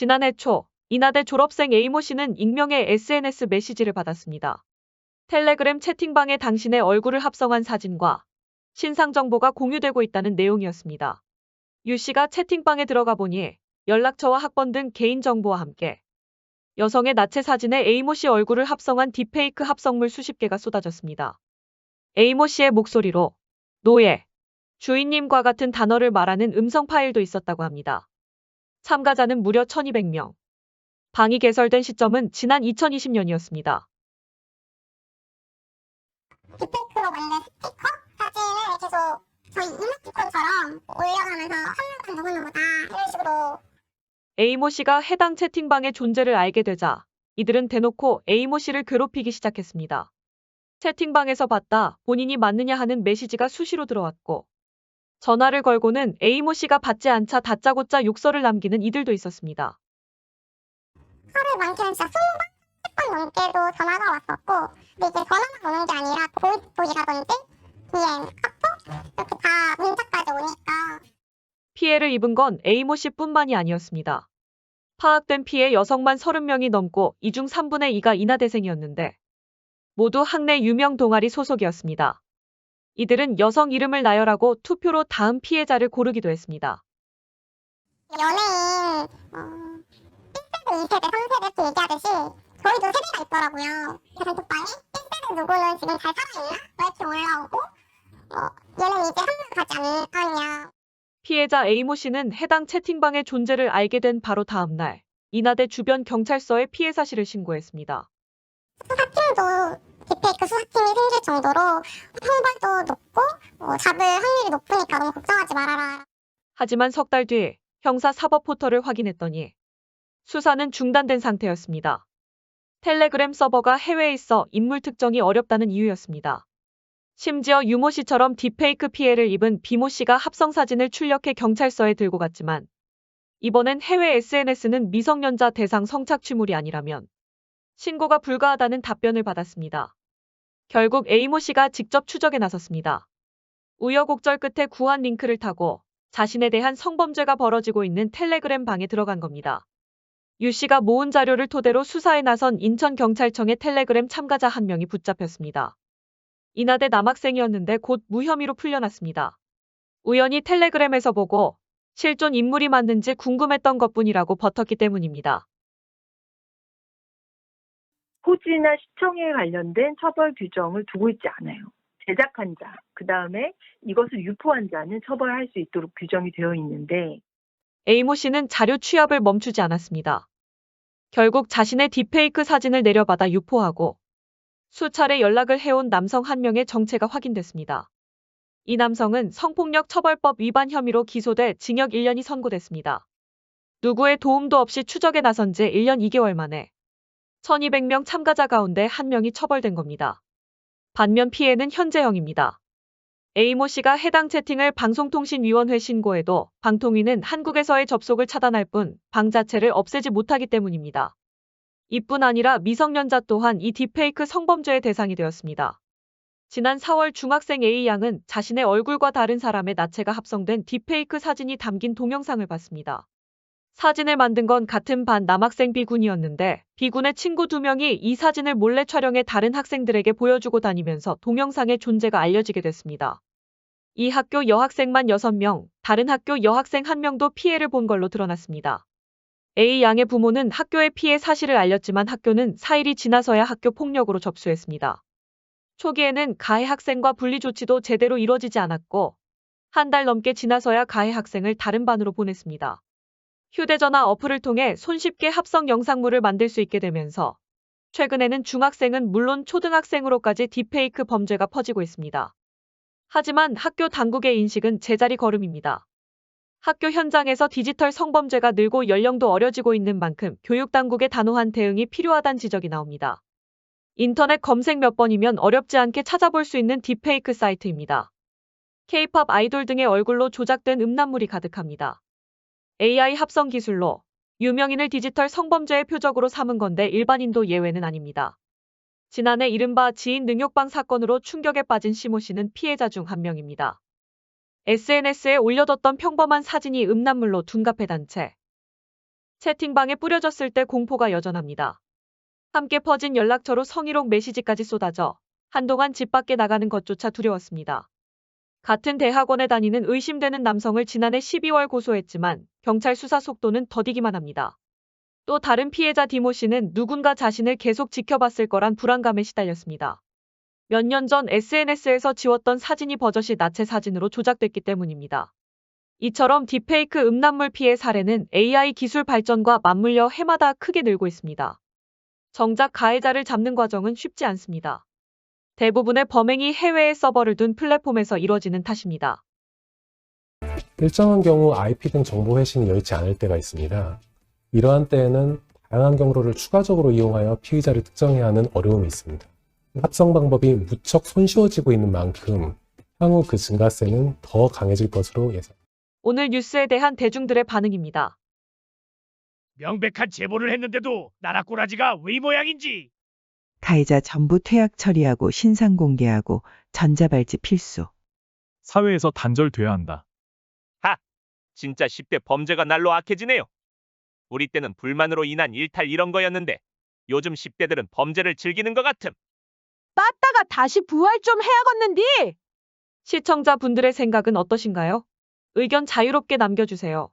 지난해 초 인하대 졸업생 A모 씨는 익명의 SNS 메시지를 받았습니다. 텔레그램 채팅방에 당신의 얼굴을 합성한 사진과 신상 정보가 공유되고 있다는 내용이었습니다. 유 씨가 채팅방에 들어가 보니 연락처와 학번 등 개인 정보와 함께 여성의 나체 사진에 A모 씨 얼굴을 합성한 딥페이크 합성물 수십 개가 쏟아졌습니다. A모 씨의 목소리로 노예, 주인님과 같은 단어를 말하는 음성 파일도 있었다고 합니다. 참가자는 무려 1200명. 방이 개설된 시점은 지난 2020년이었습니다. 딥페이크로 만든 스티커 사진을 계속 저희 이모티콘처럼 올려가면서 한 명은 누구누구다 이런 식으로. A모 씨가 해당 채팅방의 존재를 알게 되자 이들은 대놓고 A모 씨를 괴롭히기 시작했습니다. 채팅방에서 봤다 본인이 맞느냐 하는 메시지가 수시로 들어왔고 전화를 걸고는 A모 씨가 받지 않자 다짜고짜 욕설을 남기는 이들도 있었습니다. 하루에 많게는 진짜 20번, 10번 넘게도 전화가 왔었고, 근데 이게 전화만 오는 게 아니라 보이라든지 DM, 카톡 이렇게 다 문자까지 오니까. 피해를 입은 건 A모 씨뿐만이 아니었습니다. 파악된 피해 여성만 30명이 넘고 이 중 3분의 2가 인하대생이었는데 모두 학내 유명 동아리 소속이었습니다. 이들은 여성 이름을 나열하고 투표로 다음 피해자를 고르기도 했습니다. 연예인 1세대, 2세대, 3세대 이렇게 얘기하듯이 저희도 세대가 있더라고요. 그래서 독방에 1세대 누구는 지금 잘 살아있나? 이렇게 올라오고 얘는 이제 한명 가지 않았냐. 피해자 A모 씨는 해당 채팅방의 존재를 알게 된 바로 다음 날 인하대 주변 경찰서에 피해 사실을 신고했습니다. 수사팀도 딥페이크 수사팀이 생길 정도로 형벌도 높고 잡을 확률이 높으니까 너무 걱정하지 말아라. 하지만 석 달 뒤 형사 사법 포털을 확인했더니 수사는 중단된 상태였습니다. 텔레그램 서버가 해외에 있어 인물 특정이 어렵다는 이유였습니다. 심지어 유모 씨처럼 딥페이크 피해를 입은 B모 씨가 합성 사진을 출력해 경찰서에 들고 갔지만 이번엔 해외 SNS는 미성년자 대상 성착취물이 아니라면 신고가 불가하다는 답변을 받았습니다. 결국 A모 씨가 직접 추적에 나섰습니다. 우여곡절 끝에 구한 링크를 타고 자신에 대한 성범죄가 벌어지고 있는 텔레그램 방에 들어간 겁니다. 유 씨가 모은 자료를 토대로 수사에 나선 인천경찰청의 텔레그램 참가자 한 명이 붙잡혔습니다. 인하대 남학생이었는데 곧 무혐의로 풀려났습니다. 우연히 텔레그램에서 보고 실존 인물이 맞는지 궁금했던 것뿐이라고 버텼기 때문입니다. 호지나 시청에 관련된 처벌 규정을 두고 있지 않아요. 제작한 자, 그 다음에 이것을 유포한 자는 처벌할 수 있도록 규정이 되어 있는데 A모 씨는 자료 취합을 멈추지 않았습니다. 결국 자신의 딥페이크 사진을 내려받아 유포하고 수차례 연락을 해온 남성 한 명의 정체가 확인됐습니다. 이 남성은 성폭력 처벌법 위반 혐의로 기소돼 징역 1년이 선고됐습니다. 누구의 도움도 없이 추적에 나선 지 1년 2개월 만에 1200명 참가자 가운데 한 명이 처벌된 겁니다. 반면 피해는 현재형입니다. A모 씨가 해당 채팅을 방송통신위원회 신고해도 방통위는 한국에서의 접속을 차단할 뿐 방 자체를 없애지 못하기 때문입니다. 이뿐 아니라 미성년자 또한 이 딥페이크 성범죄의 대상이 되었습니다. 지난 4월 중학생 A 양은 자신의 얼굴과 다른 사람의 나체가 합성된 딥페이크 사진이 담긴 동영상을 봤습니다. 사진을 만든 건 같은 반 남학생 B군이었는데 B군의 친구 2명이 이 사진을 몰래 촬영해 다른 학생들에게 보여주고 다니면서 동영상의 존재가 알려지게 됐습니다. 이 학교 여학생만 6명, 다른 학교 여학생 1명도 피해를 본 걸로 드러났습니다. A 양의 부모는 학교에 피해 사실을 알렸지만 학교는 4일이 지나서야 학교 폭력으로 접수했습니다. 초기에는 가해 학생과 분리 조치도 제대로 이뤄지지 않았고 한 달 넘게 지나서야 가해 학생을 다른 반으로 보냈습니다. 휴대전화 어플을 통해 손쉽게 합성 영상물을 만들 수 있게 되면서 최근에는 중학생은 물론 초등학생으로까지 딥페이크 범죄가 퍼지고 있습니다. 하지만 학교 당국의 인식은 제자리 걸음입니다. 학교 현장에서 디지털 성범죄가 늘고 연령도 어려지고 있는 만큼 교육당국의 단호한 대응이 필요하다는 지적이 나옵니다. 인터넷 검색 몇 번이면 어렵지 않게 찾아볼 수 있는 딥페이크 사이트입니다. K-팝 아이돌 등의 얼굴로 조작된 음란물이 가득합니다. AI 합성 기술로 유명인을 디지털 성범죄의 표적으로 삼은 건데 일반인도 예외는 아닙니다. 지난해 이른바 지인 능욕방 사건으로 충격에 빠진 C모 씨는 피해자 중 한 명입니다. SNS에 올려뒀던 평범한 사진이 음란물로 둔갑해단 채 채팅방에 뿌려졌을 때 공포가 여전합니다. 함께 퍼진 연락처로 성희롱 메시지까지 쏟아져 한동안 집 밖에 나가는 것조차 두려웠습니다. 같은 대학원에 다니는 의심되는 남성을 지난해 12월 고소했지만 경찰 수사 속도는 더디기만 합니다. 또 다른 피해자 디모 씨는 누군가 자신을 계속 지켜봤을 거란 불안감에 시달렸습니다. 몇 년 전 SNS에서 지웠던 사진이 버젓이 나체 사진으로 조작됐기 때문입니다. 이처럼 딥페이크 음란물 피해 사례는 AI 기술 발전과 맞물려 해마다 크게 늘고 있습니다. 정작 가해자를 잡는 과정은 쉽지 않습니다. 대부분의 범행이 해외에 서버를 둔 플랫폼에서 이뤄지는 탓입니다. 일정한 경우 IP 등 정보 회신이 여의치 않을 때가 있습니다. 이러한 때에는 다양한 경로를 추가적으로 이용하여 피의자를 특정해야 하는 어려움이 있습니다. 합성 방법이 무척 손쉬워지고 있는 만큼 향후 그 증가세는 더 강해질 것으로 예상됩니다. 오늘 뉴스에 대한 대중들의 반응입니다. 명백한 제보를 했는데도 나라꼬라지가 왜 이 모양인지. 가해자 전부 퇴학 처리하고 신상 공개하고 전자발찌 필수. 사회에서 단절돼야 한다. 진짜 10대 범죄가 날로 악해지네요. 우리 때는 불만으로 인한 일탈 이런 거였는데 요즘 10대들은 범죄를 즐기는 것 같음. 빠따가 다시 부활 좀 해야겠는디. 시청자분들의 생각은 어떠신가요? 의견 자유롭게 남겨주세요.